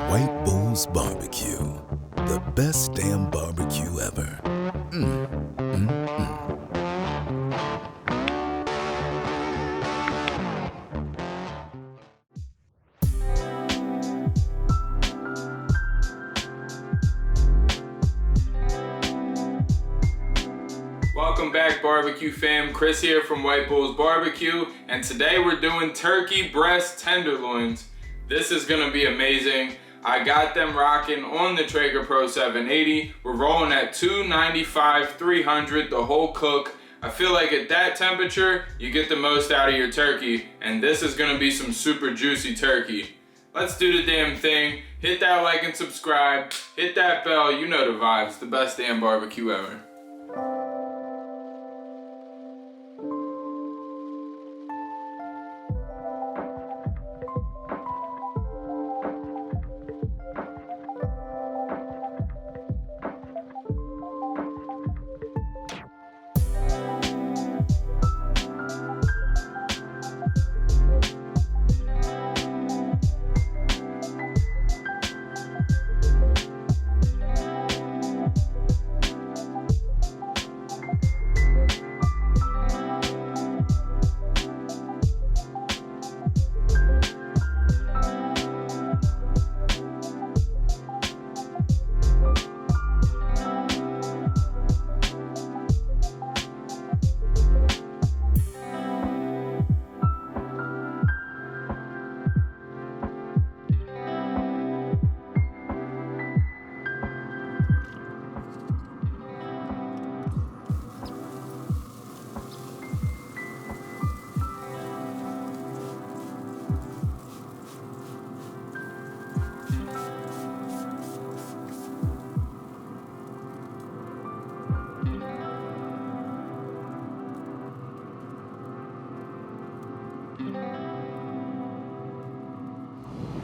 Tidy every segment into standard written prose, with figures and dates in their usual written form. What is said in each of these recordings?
White Bull's Barbecue, the best damn barbecue ever. Welcome back, barbecue fam. Chris here from White Bull's Barbecue, and today we're doing turkey breast tenderloins. This is gonna be amazing. I got them rocking on the Traeger Pro 780. We're rolling at 295, 300 the whole cook. I feel like at that temperature, you get the most out of your turkey, and this is gonna be some super juicy turkey. Let's do the damn thing. Hit that like and subscribe. Hit that bell, you know the vibes. The best damn barbecue ever.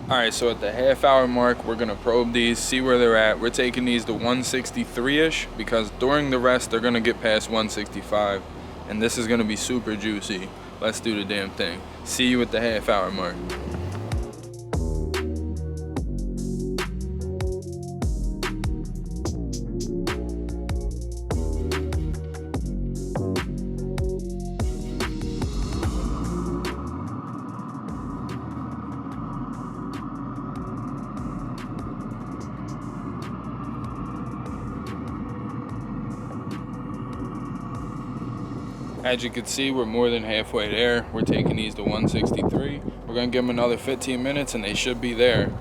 Alright, so at the half-hour mark, we're gonna probe these, see where they're at. We're taking these to 163-ish because during the rest, they're gonna get past 165, and this is gonna be super juicy. Let's do the damn thing. See you at the half-hour mark. As you can see, we're more than halfway there. We're taking these to 163. We're gonna give them another 15 minutes and they should be there.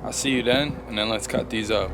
I'll see you then, and then let's cut these up.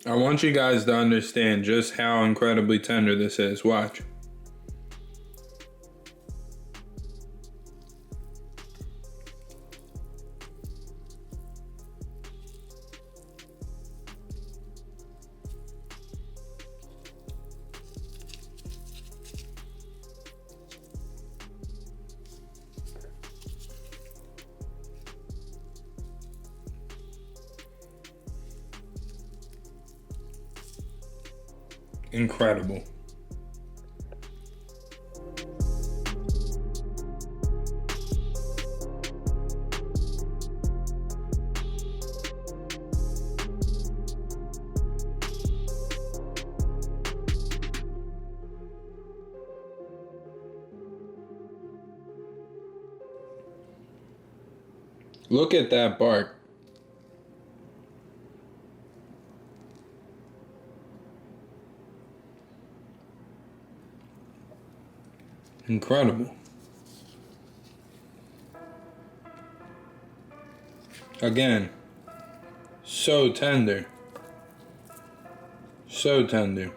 I want you guys to understand just how incredibly tender this is. Watch. Incredible. Look at that bark. Incredible. Again, so tender. So tender.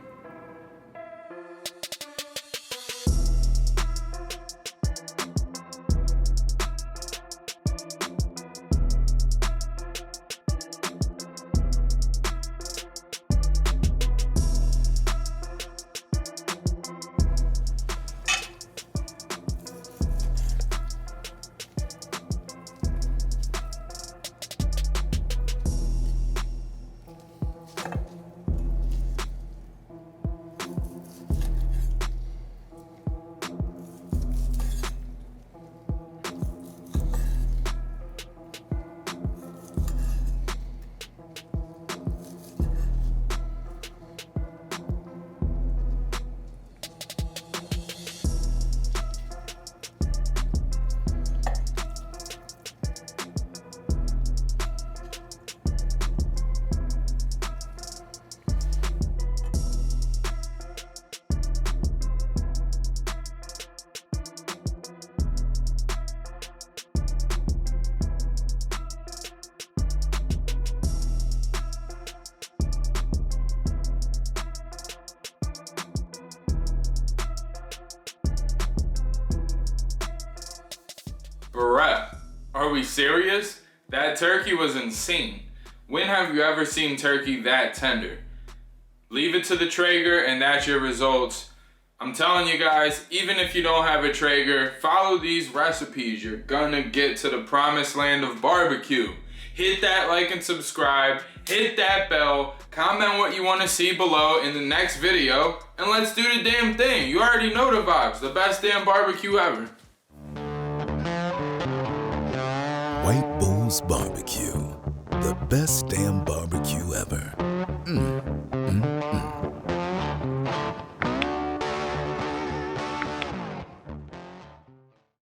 Bruh, are we serious? That turkey was insane. When have you ever seen turkey that tender? Leave it to the Traeger and that's your results. I'm telling you guys, even if you don't have a Traeger, follow these recipes. You're gonna get to the promised land of barbecue. Hit that like and subscribe, hit that bell, comment what you want to see below in the next video, and let's do the damn thing. You already know the vibes, the best damn barbecue ever. White Bulls Barbecue, the best damn barbecue ever.